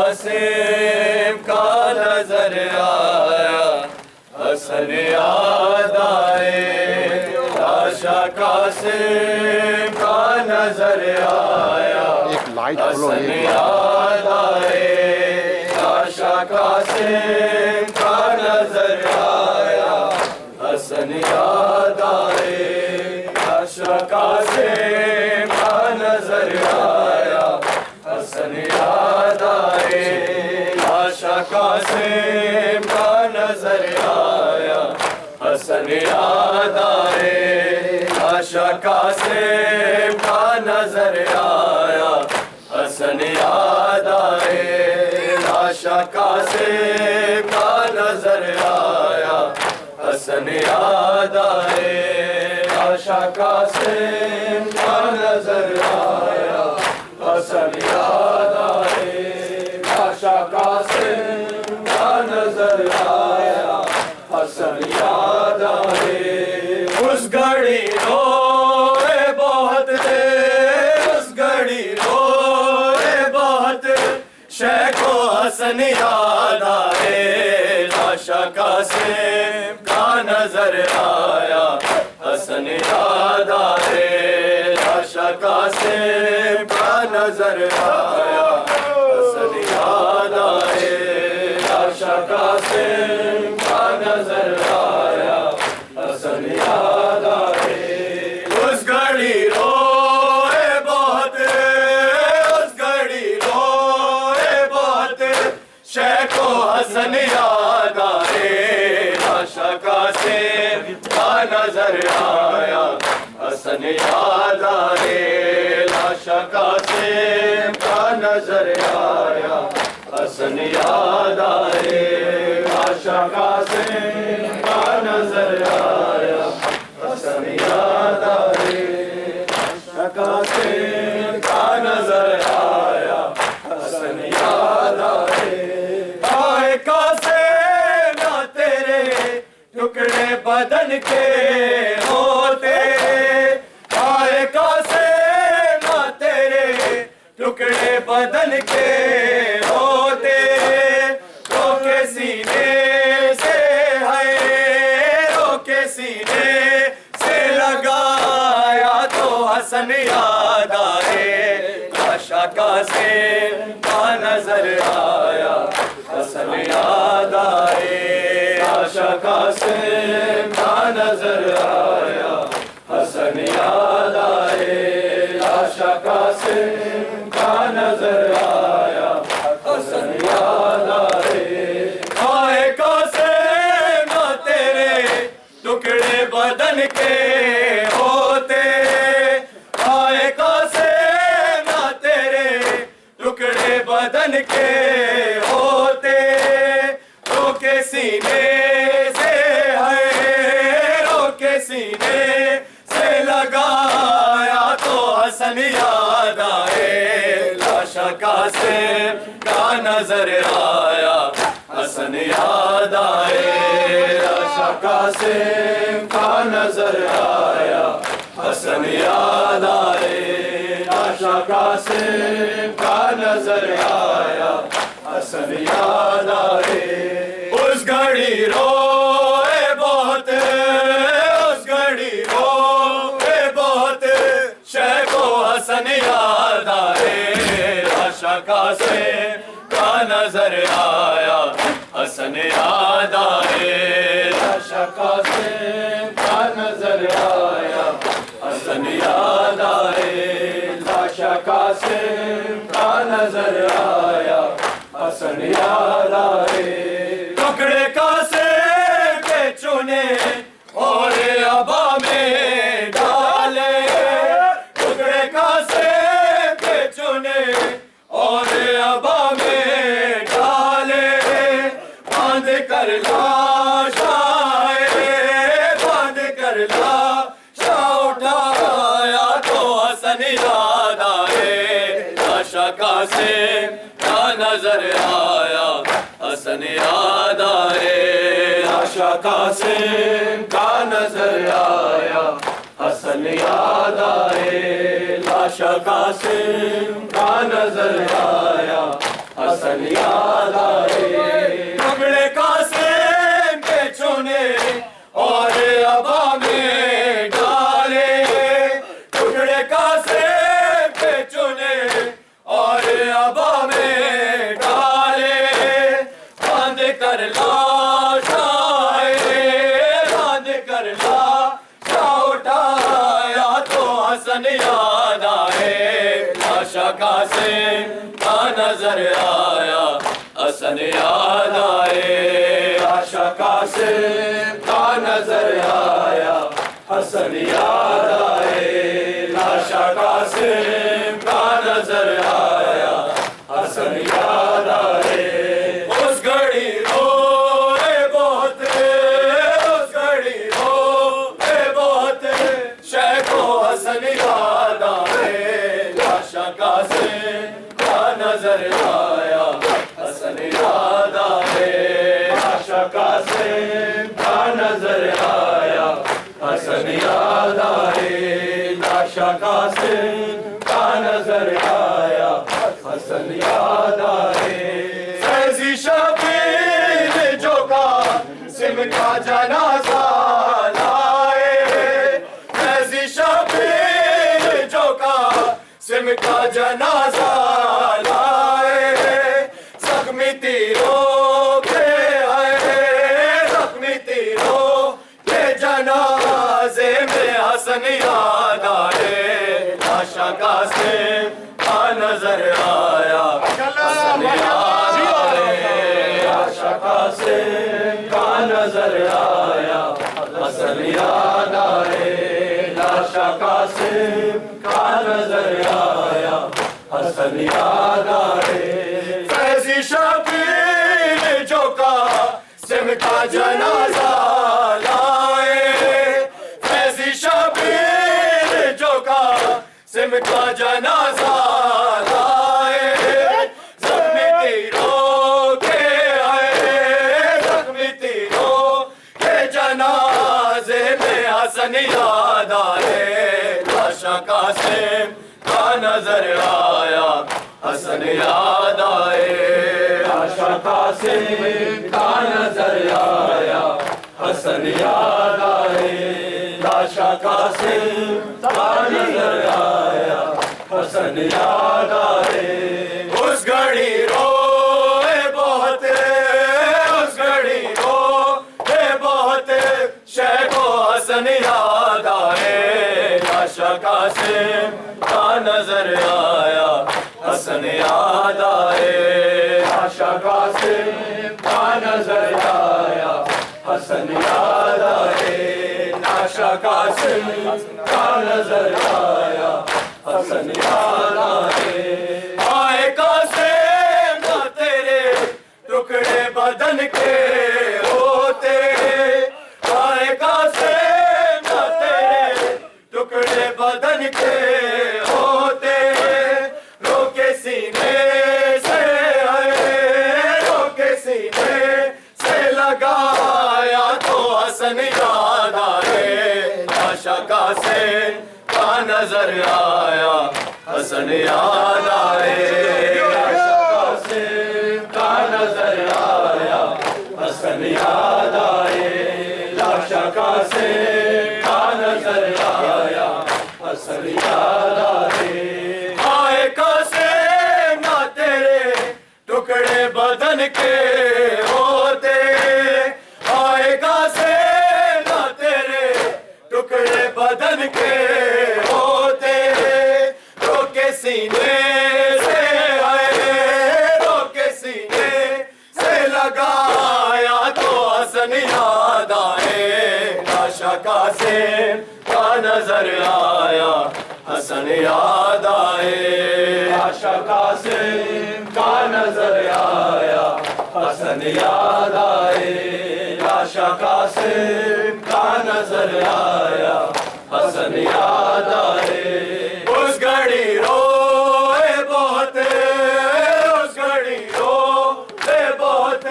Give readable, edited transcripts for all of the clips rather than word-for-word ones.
قاسم کا نظر آیا، حسن یاد آئے، لاشا قاسم کا نظر آیا، حسن یاد آئے، لاشا قاسم کا نظر آیا، حسن یاد آئے، لاشا قاسم کا نظر آیا، حسن یاد آئے، لاشا قاسم کا نظر آیا، حسن یاد آئے، لاشا قاسم کا نظر آیا، حسن یاد آئے، لاشا قاسم کا نظر آیا، حسن یاد آئے، لاشا قاسم کا نظر آیا، حسن یاد آئے، لاشا قاسم کا نظر آیا، حسن یاد آئے، اس گھڑی روئے بہت تھے، اس گھڑی روئے بہت، شیخ و حسن یاد آئے، لاشا قاسم کا نظر آیا، حسن یاد آئے، لاشا قاسم کا نظر آیا، حسن یاد آئے، لاشا قاسم کا نظر آیا، حسن یاد آئے، اس گھڑی روئے بہت، اس گھڑی روئے بہت، شیخ و حسن یاد آئے، لاشا قاسم کا نظر آیا، حسن یاد آئے، لاشا قاسم کا نظر آیا، حسن یاد آئے، لاشا قاسم کا نظر آیا، حسن یاد آئے، لاشا قاسم کا نظر آیا، حسن یاد آئے، آئے قاسم نہ تیرے ٹکڑے بدن کے ہوتے، آئے قاسم نہ تیرے ٹکڑے بدن کے ہوتے، رو کے سینے سے ہے، رو کے سینے سے لگایا تو حسن یاد آئے، لاشا قاسم کا نظر آیا، حسن یاد آئے، لاشا قاسم کا نظر آیا، حسن یاد آئے، لاشا قاسم کا نظر آیا، حسن یاد آئے، آئے قاسم نہ تیرے ٹکڑے بدن کے ہوتے، آئے قاسم نہ تیرے ٹکڑے بدن کے ہوتے، رو کے سینے سے ہے، رو کے سینے سے لگایا تو حسن یاد آئے، لاشا قاسم کا نظر آیا، حسن یاد آئے، لاشا قاسم کا نظر آیا، حسن یاد آئے، لاشا قاسم کا نظر آیا، حسن یاد آئے، اس گھڑی روئے بہت، اس گھڑی روئے بہت، شیخ و حسن یاد آئے، لاشا قاسم کا نظر آیا، حسن یاد آئے، لاشا قاسم کا نظر آیا، حسن یاد آئے، لاشا قاسم کا نظر آیا، حسن یاد آئے، ٹکڑے قاسم کے چنے اور ابا میں ڈالے، ٹکڑے قاسم کے چنے اور ابا میں ڈالے، باندھ کر لاش آئے، باندھ کر لاش اٹھایا تو حسن یاد آئے، لاشا قاسم کا نظر آیا، حسن یاد آئے، لاشا قاسم کا نظر آیا، حسن یاد آئے، لاشا قاسم کا نظر آیا، حسن یاد آئے، ٹکڑے قاسم کے چنے اور ابا میں ڈالے، ٹکڑے قاسم کے چنے اور ابا میں ڈالے، باندھ کر لاش آئے، باندھ کر لاش اٹھایا تو حسن یاد آئے، لاشا قاسم کا نظر آیا حسن یاد آئے، لاشا قاسم کا نظر آیا حسن یاد آئے، لاشا قاسم کا نظر آیا حسن یاد آئے، اس گھڑی روئے بہت، اس گھڑی روئے بہت، شیخ و حسن یاد آئے، لاشا قاسم کا نظر آیا حسن یاد آئے، لاشا قاسم کا نظر آیا حسن یاد آئے، لاشا قاسم کا نظر آیا حسن یاد آئے، فیضی شبیر جو قاسم کا جنازہ لائے، فیضی شبیر جو قاسم کا جنازہ لائے، زخمی تیروں کے آئے، زخمی تیروں کے جنازے میں حسن یاد آئے، لاشا قاسم کا نظر آیا حسن یاد آئے، لاشا قاسم کا نظر آیا حسن یاد آئے، لاشا قاسم کا نظر آیا حسن یاد آئے، فیضی شبیر جو قاسم کا جنازہ لائے، فیضی شبیر جو قاسم کا جنازہ لائے، زخمی تیروں کے آئے، زخمی تیروں کے جنازے میں حسن یاد آئے، لاشا قاسم کا نظر آیا حسن یاد آئے، لاشا قاسم کا نظر آیا حسن یاد آئے، لاشا قاسم کا نظر آیا حسن یاد آئے، اس گھڑی روئے بہت، اس گھڑی روئے بہت، شیخ و حسن یاد آئے، لاشا قاسم کا نظر آیا حسن یاد آئے، لاشا قاسم کا نظر آیا حسن یاد آئے، لاشا قاسم کا نظر آیا حسن یاد آئے، آئے قاسم نہ تیرے ٹکڑے بدن کے ہوتے، آئے قاسم نہ تیرے ٹکڑے بدن کے ہوتے، روکے سینے سے آئے، روکے سینے سے لگایا تو حسن یاد آئے، لاشا قاسم کا نظر آیا حسن یاد آئے، لاشا قاسم کا نظر آیا حسن یاد آئے، لاشا قاسم کا نظر آیا حسن یاد آئے، آئے قاسم نہ تیرے ٹکڑے بدن کے ہوتے، آئے قاسم نہ تیرے ٹکڑے بدن کے ہوتے، روکے سینے سے آئے، روکے سینے سے لگایا تو حسن یاد آئے، لاشا قاسم کا نظر آیا حسن یاد آئے، لاشا قاسم کا نظر آیا حسن یاد آئے، لاشا قاسم کا نظر آیا حسن یاد آئے، اس گھڑی روئے بہت، اس گھڑی روئے بہت،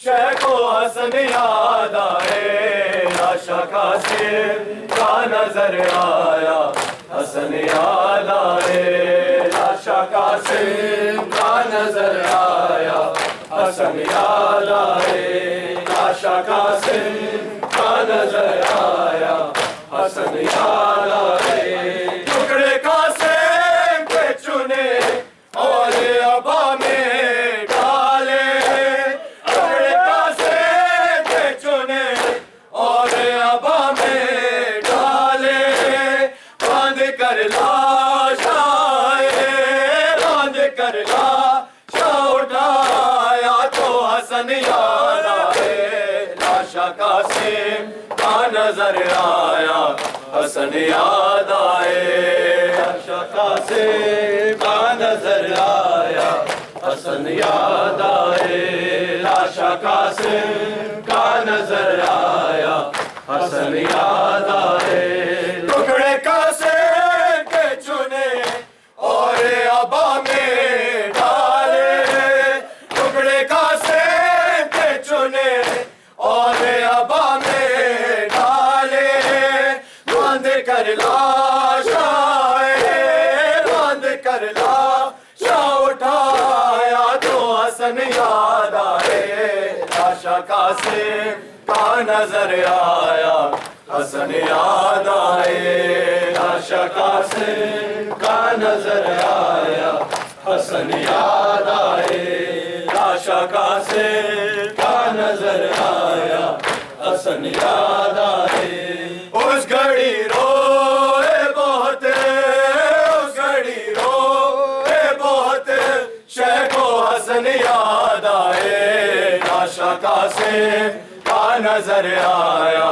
شیخ و حسن یاد آئے، لاشا قاسم کا نظر آیا حسن یاد آئے، لاشا قاسم کا نظر آیا حسن یاد آئے، لاشا قاسم کا نظر آیا، حسن یاد آئے، ٹکڑے قاسم کے چنے اور ابا میں ڈالے، ٹکڑے قاسم کے چنے اور ابا میں ڈالے، باندھ کر لاش آئے، باندھ کر لاش اٹھایا تو حسن یاد آئے، لاشا قاسم کا نظر آیا، حسن یاد آئے، لاشا قاسم کا نظر آیا، حسن یاد آئے، لاشا قاسم کا نظر آیا، حسن یاد آئے، ٹکڑے قاسم کے چنے اور ابا میں ڈالے، ٹکڑے قاسم کے چنے اور ابا میں ڈالے، باندھ کر لاش آئے، باندھ کر لاش اٹھایا تو حسن یاد آئے، لاشا قاسم کا نظر آیا، حسن یاد آئے، لاشا قاسم کا نظر آیا، حسن یاد آئے، لاشا قاسم کا نظر آیا، حسن یاد آئے، اس گھڑی روئے بہت، اس گھڑی روئے بہت، شیخ و حسن یاد آئے، لاشا قاسم کا نظر آیا،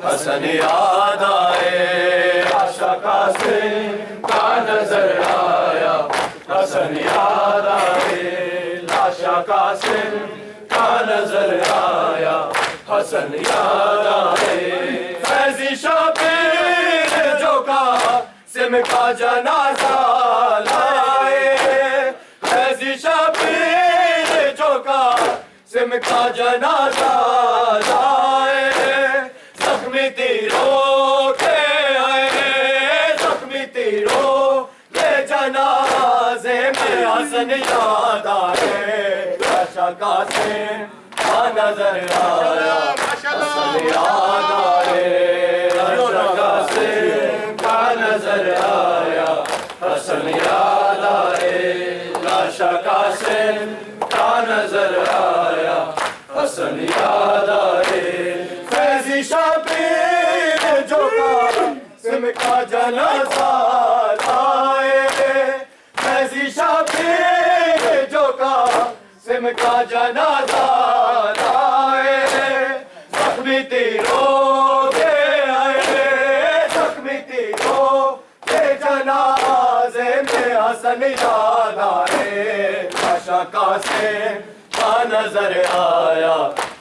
حسن یاد آئے، لاشا قاسم کا نظر آیا، حسن یاد آئے، لاشا قاسم کا نظر آیا، حسن یاد آئے، فیضی شبیر جو قاسم کا جنازہ لائے، فیضی شبیر جو قاسم کا جنازہ لائے، زخمی تیروں کے آئے، زخمی تیروں کے جنازے میں حسن یاد آئے، لاشا قاسم کا نظر آیا، حسن یاد آئے، لاشا قاسم کا نظر آیا، حسن یاد آئے، لاشا قاسم کا نظر آیا، حسن یاد آئے، فیضی شبیر جو قاسم کا جنازہ لائے، فیضی شبیر جو قاسم کا جنازہ لائے، زخمی تیروں کے آئے، زخمی تیروں کے جنازے میں حسن یاد آئے، لاشا قاسم کا نظر آیا،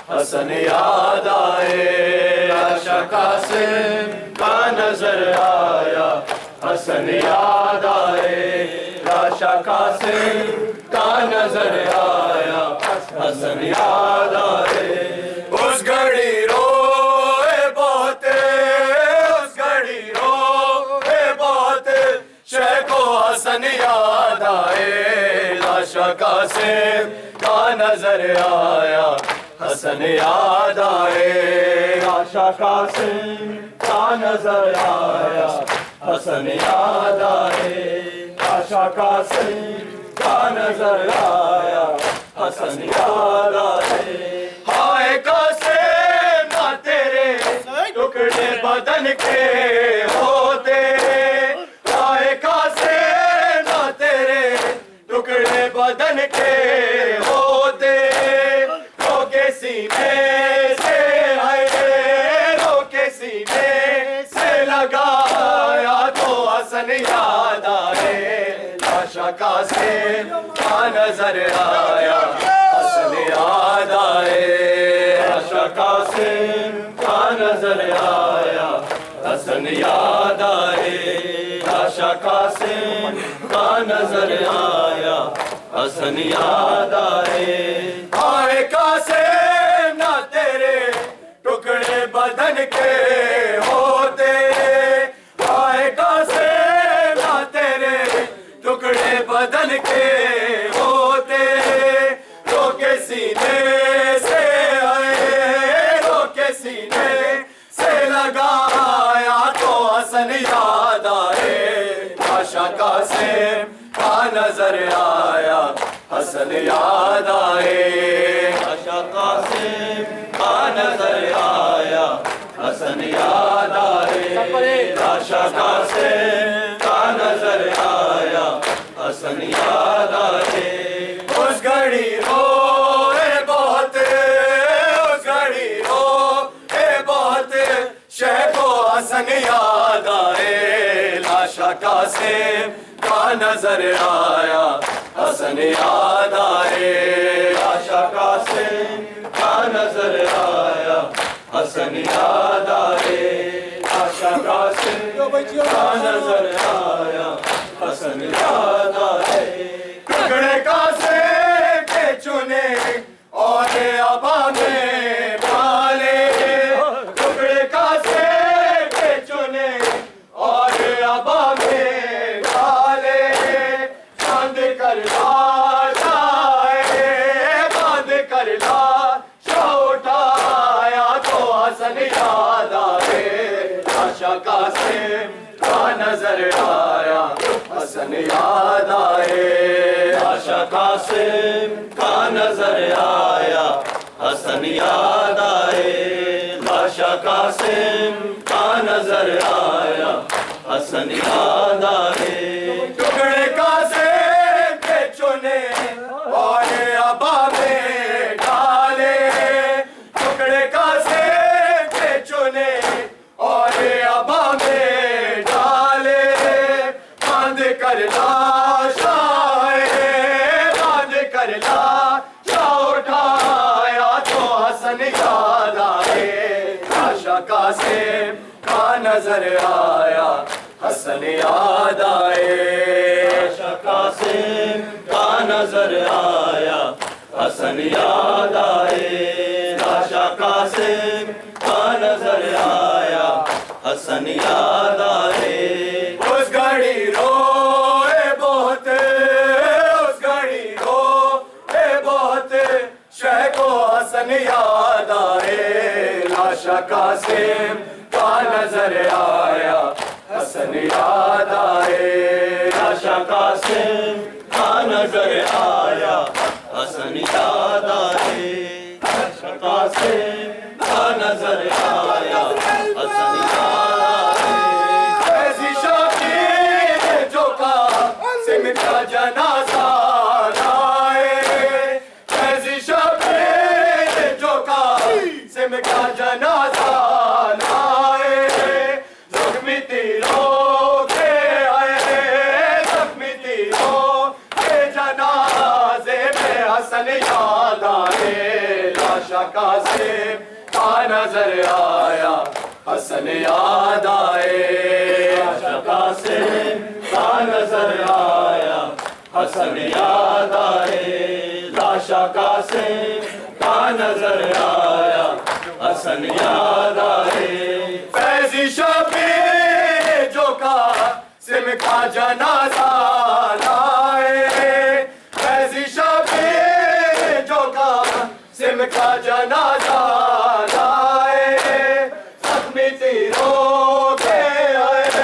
حسن یاد آئے، لاشا قاسم کا نظر آیا، حسن یاد آئے، لاشا قاسم کا نظر آیا، حسن یاد آئے، اس گھڑی روئے بہت، اس گھڑی روئے بہت، شیخ و حسن یاد آئے، لاشا قاسم کا نظر آیا، حسن یاد آئے، لاشا قاسم کا نظر آیا، حسن یاد آئے، لاشا قاسم کا نظر آیا، حسن یاد آئے، ہائے قاسم نہ تیرے ٹکڑے بدن کے ہوتے، ہائے قاسم نہ تیرے ٹکڑے بدن کے ہوتے، روکے سینے سے آئے، روکے سینے سے لگایا تو حسن یاد آئے، لاشا قاسم کا نظر آیا، حسن یاد آئے، لاشا قاسم کا نظر آیا، حسن یاد آئے، لاشا قاسم کا نظر آیا، حسن یاد آئے، ہائے قاسم نہ تیرے ٹکڑے بدن کے ہوتے، ہائے قاسم نہ تیرے ٹکڑے بدن کے ہوتے، تو کسی یاد آئے بادشاہ قاسم کا نظر آیا حسن یاد آئے بادشاہ قاسم کا نظر آیا حسن یاد آئے بادشاہ قاسم کا نظر آیا حسن یاد آئے اس گھڑی روئے بہت اس گھڑی روئے بہت شیخ و حسن یاد آئے لاشا قاسم کا نظر آیا حسن یاد آئے لاشا قاسم کا نظر آیا حسن یاد آئے لاشا قاسم کا نظر آیا حسن یاد آئے ٹکڑے قاسم کے چنے اور ابا میں ڈالے ٹکڑے قاسم کے چنے اور ابا میں ڈالے باندھ کر لاش آئے باندھ کر لاش اٹھایا تو حسن یاد آئے لاشا قاسم کا نظر آیا حسن یاد آئے لاشا قاسم کا نظر آیا حسن یاد آئے لاشا قاسم کا نظر آیا حسن یاد آئے ٹکڑے قاسم کے چنے اور ابا میں ڈالے ٹکڑے قاسم کے چنے اور ابا میں ڈالے باندھ کر لاش آئے باندھ کر لاش اٹھایا تو حسن یاد آئے لاشا قاسم کا نظر آیا حسن یاد آئے لاشا قاسم کا نظر آیا حسن یاد آئے لاشا قاسم کا نظر آیا حسن یاد آئے اس گھڑی روئے بہت اس گھڑی روئے بہت شیخ و حسن یاد آئے لاشا قاسم کا نظر آیا حسن یاد آئے لاشا قاسم کا نظر آیا حسن یاد آئے لاشا قاسم کا نظر آیا حسن یاد آئے ایسی شبیر جو قاسم کا جنازہ لائے ایسی شبیر جو قاسم کا جنازہ لائے زخمی تیروں کے آئے زخمی تیروں کے جنازے میں حسن یاد آئے لاشا قاسم کا نظر آیا حسن یاد آئے لاشا قاسم کا نظر آیا حسن یاد آئے لاشا قاسم کا نظر آیا حسن یاد آئے فیضی شبیر جو قاسم کا جنازہ لائے فیضی شبیر جو قاسم کا جنازہ لائے زخمی تیروں کے آئے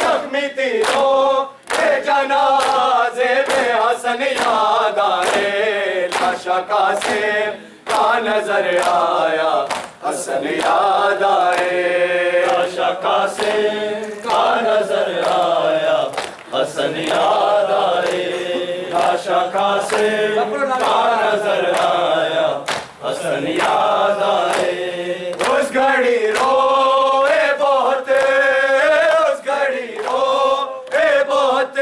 زخمی تیروں کے جنازے میں حسن یاد آئے لاشا قاسم کا نظر آیا حسن یاد آئے لاشا قاسم کا نظر آیا حسن یاد آئے لاشا قاسم کا نظر آیا حسن یاد آئے اس گھڑی روئے بہت اس گھڑی روئے بہت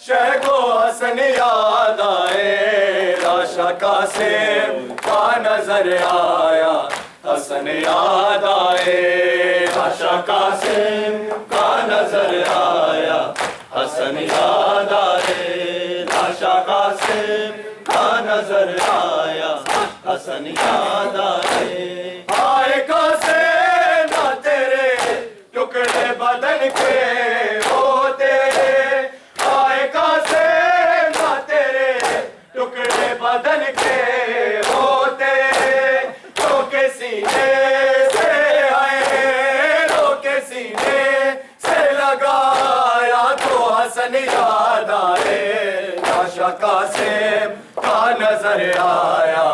شیخ و حسن یاد آئے لاشا قاسم کا نظر آیا حسن یاد آئے لاشا قاسم کا نظر آیا حسن یاد آئے لاشا قاسم کا نظر آیا حسن یاد آئے آئے قاسم نہ تیرے ٹکڑے بدن کے ہوتے آئے قاسم نہ تیرے ٹکڑے بدن کے ہوتے رو کے سینے سے آئے رو کے سینے سے لگا حسن یاد آئے لاشا قاسم کا نظر آیا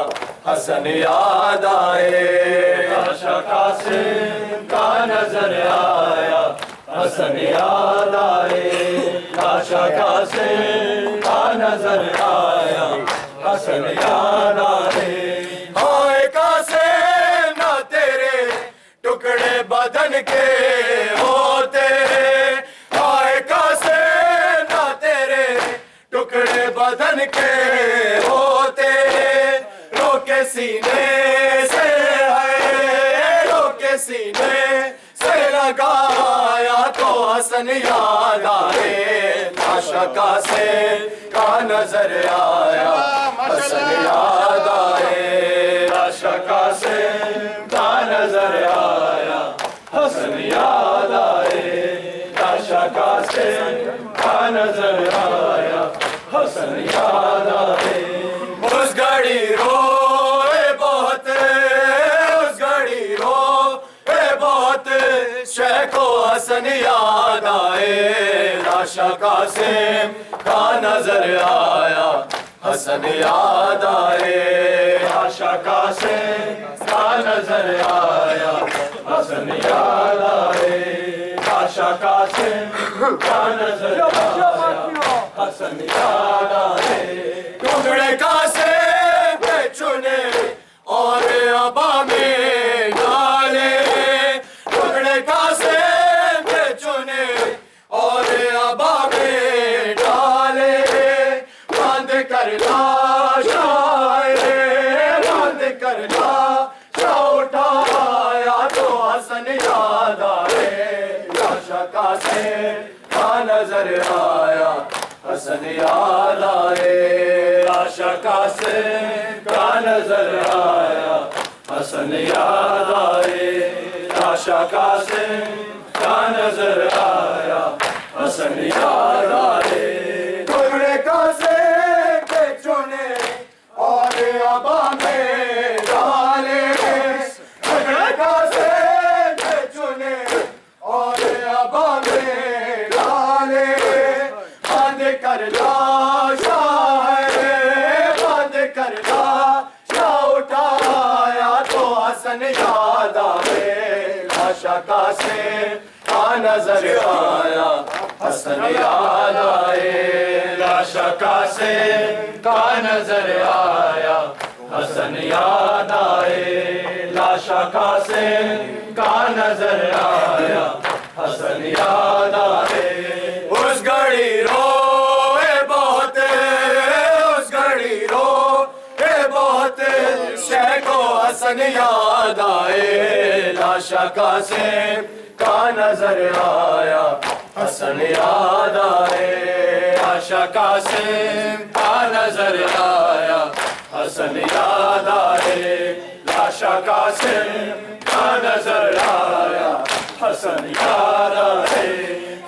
حسن یاد آئے لاشا قاسم کا نظر آیا حسن یاد آئے لاشا قاسم کا نظر آیا حسن یاد آئے ہائے قاسم نہ تیرے ٹکڑے بدن کے ہوتے ہائے قاسم نہ تیرے ٹکڑے بدن کے ہوتے رو کے سینے سے ہے رو کے سینے سے لگایا تو حسن یاد آئے لاشا قاسم کا نظر آیا حسن یاد آئے لاشا قاسم کا نظر آیا حسن یاد آئے لاشا قاسم کا نظر آیا حسن یاد آئے اس گھڑی روئے بہت اس گھڑی روئے بہت شیخ و حسن یاد آئے لاشا قاسم کا نظر آیا حسن یاد آئے لاشا قاسم کا نظر آیا حسن یاد آئے لاشا قاسم کا نظر آیا حسن یاد آئے ٹکڑے قاسم پہ چنے اور ابا میں ڈالے ٹکڑے قاسم پہ چنے اور ابا میں ڈالے باندھ کر لاشا باندھ کر لاشا اٹھایا تو حسن یاد آئے لاشا قاسم کا نظر آیا حسن یاد آئے لاشا قاسم کا نظر آیا حسن یاد آئے لاشا قاسم کا نظر آیا حسن یاد آئے ٹکڑے قاسم کے چنے اور ابا میں ڈالے ٹکڑے قاسم کے چنے اور ابا میں ڈالے باندھ کر لاشا باندھ کر لاشا اٹھایا تو حسن یاد آئے لاشا قاسم کا نظر آیا حسن یاد آئے لاشا قاسم کا نظر آیا حسن یاد آئے لاشا قاسم کا نظر آیا حسن یاد آئے اس گھڑی روئے بہت اس گھڑی روئے بہت شیخ و حسن یاد آئے لاشا قاسم کا نظر آیا حسن یاد آئے لاشا قاسم کا نظر آیا حسن یاد آئے لاشا قاسم کا نظر آیا حسن یاد آئے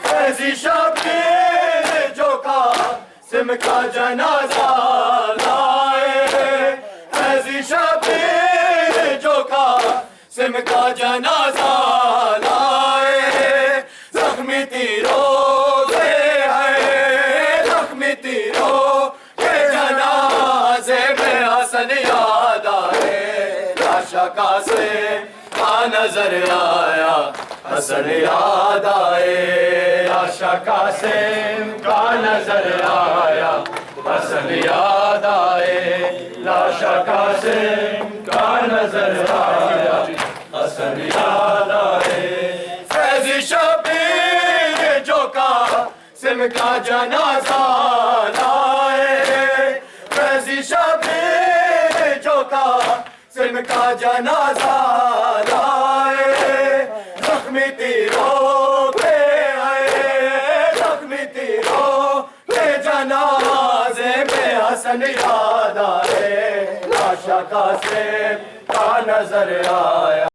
فیضی شبیر جو قاسم کا جنازہ لائے فیضی شبیر جو قاسم کا جنازہ لائے زخمی تیروں سے ہے زخمی تیروں کے جنازے میں حسن یاد آئے لاشا قاسم کا نظر آیا حسن یاد آئے لاشا قاسم کا نظر آیا حسن یاد آئے لاشا قاسم کا نظر آیا حسن یاد آئے فیضی شبیر جو قاسم کا جنازہ لائے فیضی شبیر جو قاسم کا جنازہ لائے زخمی تیروں پہ آئے زخمی تیروں پہ جنازے میں حسن یاد آئے لاشا قاسم کا نظر آیا